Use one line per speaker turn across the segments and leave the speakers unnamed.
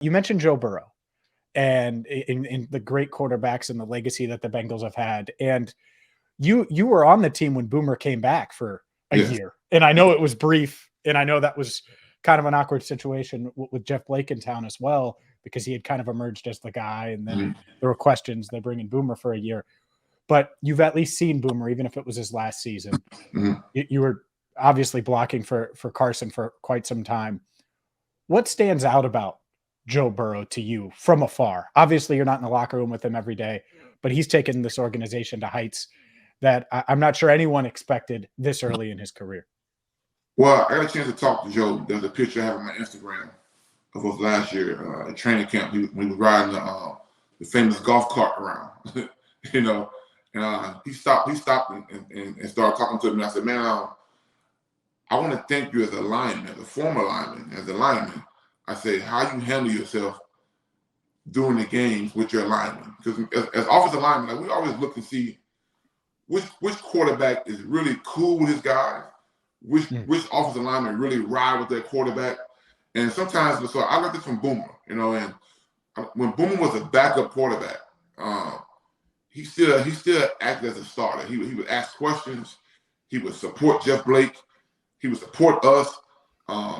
You mentioned Joe Burrow and in the great quarterbacks and the legacy that the Bengals have had. And you were on the team when Boomer came back for a year. And I know it was brief. And I know that was kind of an awkward situation with Jeff Blake in town as well, because he had kind of emerged as the guy. And then there were questions. They bring in Boomer for a year. But you've at least seen Boomer, even if it was his last season. You were obviously blocking for Carson for quite some time. What stands out about Joe Burrow to you from afar? Obviously, you're not in the locker room with him every day, but he's taken this organization to heights that I'm not sure anyone expected this early in his career.
Well, I got a chance to talk to Joe. There's a picture I have on my Instagram of us last year at training camp. He was riding the famous golf cart around, and he stopped and started talking to me. And I said, man, I want to thank you as a lineman, as a former lineman, as a lineman. I say, how you handle yourself during the games with your linemen. Because as offensive linemen, like, we always look to see which quarterback is really cool with his guys, which offensive linemen really ride with their quarterback. And sometimes, so I got this from Boomer, and when Boomer was a backup quarterback, he still acted as a starter. He would ask questions. He would support Jeff Blake. He would support us.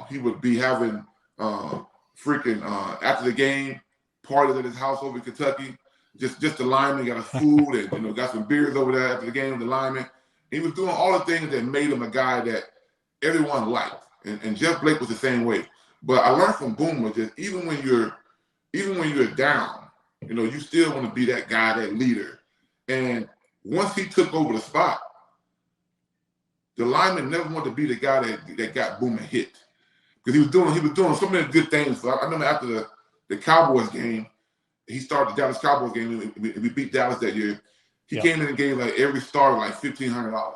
He would be having after the game parties at his house over in Kentucky. Just the lineman got food and got some beers over there after the game with the lineman. He was doing all the things that made him a guy that everyone liked. And Jeff Blake was the same way. But I learned from Boomer that even when you're down, you still want to be that guy, that leader. And once he took over the spot, the lineman never wanted to be the guy that got Boomer hit. Because he was doing so many good things. So I remember after the Cowboys game, he started the Dallas Cowboys game. We beat Dallas that year. He came in and gave like every starter like $1,500.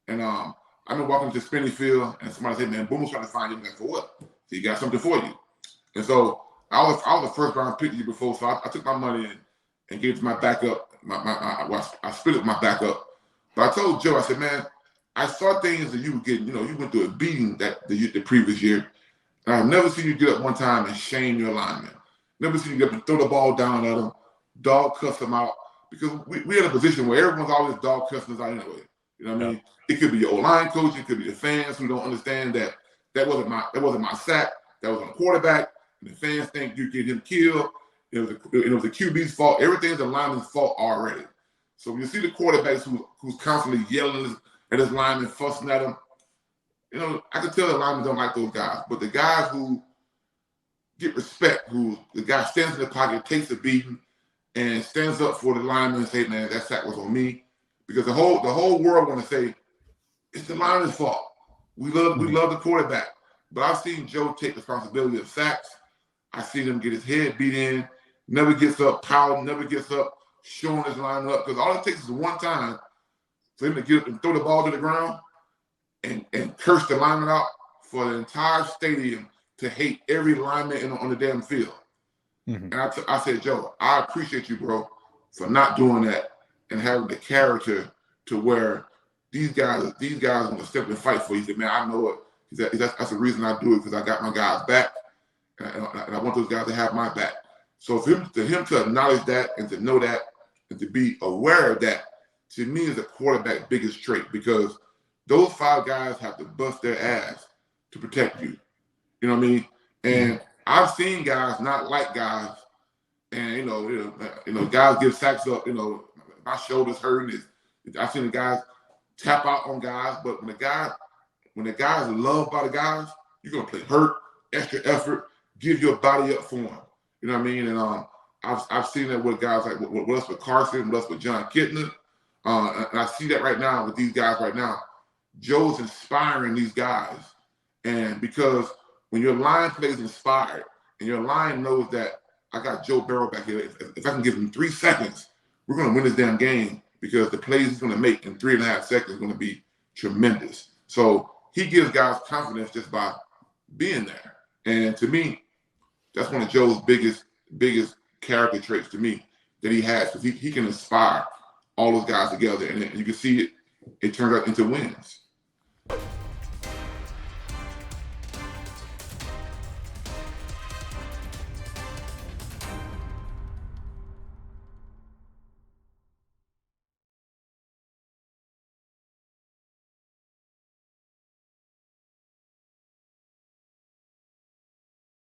And I remember walking to the spinning field and somebody said, man, Boomer's trying to find you. Like, for what? So he got something for you. And so I was a first round pick the year before, so I took my money and gave it to my backup. I split it with my backup. But I told Joe, I said, man, I saw things that you were getting, you went through a beating the previous year. And I've never seen you get up one time and shame your lineman. Never seen you get up and throw the ball down at them, dog cuss them out. Because we're in a position where everyone's always dog cussing us out anyway. You know what I mean? It could be your O-line coach, it could be the fans who don't understand that wasn't my sack, that was on the quarterback, and the fans think you get him killed. It was the QB's fault. Everything's the lineman's fault already. So when you see the quarterbacks who's constantly yelling at his lineman, fussing at him, I can tell the linemen don't like those guys. But the guys who get respect, who the guy stands in the pocket, takes a beating, and stands up for the lineman and say, man, that sack was on me. Because the whole world want to say, it's the lineman's fault. We love the quarterback. But I've seen Joe take responsibility of sacks. I've seen him get his head beat in, never gets up pouting, never gets up showing his line up. Because all it takes is one time for him to get up and throw the ball to the ground and curse the lineman out for the entire stadium to hate every lineman on the damn field. And I said, Joe, I appreciate you, bro, for not doing that and having the character to where these guys want to step and fight for you. He said, man, I know it. That's the reason I do it, because I got my guys back, and I want those guys to have my back. So for him to acknowledge that and to know that and to be aware of that, to me, is a quarterback's biggest trait, because those 5 guys have to bust their ass to protect you. You know what I mean? And I've seen guys not like guys, and guys give sacks up. My shoulder's hurting. I've seen the guys tap out on guys, but when the guys are loved by the guys, you're gonna play hurt, extra effort, give your body up for them. You know what I mean? And I've seen that with guys like with us with Carson, with us with John Kitna, and I see that right now with these guys right now. Joe's inspiring these guys, and because when your line plays inspired and your line knows that I got Joe Burrow back here, if I can give him 3 seconds, we're going to win this damn game, because the plays he's going to make in 3.5 seconds are going to be tremendous. So he gives guys confidence just by being there. And to me, that's one of Joe's biggest character traits to me that he has, because he can inspire all those guys together. And you can see it turns out into wins.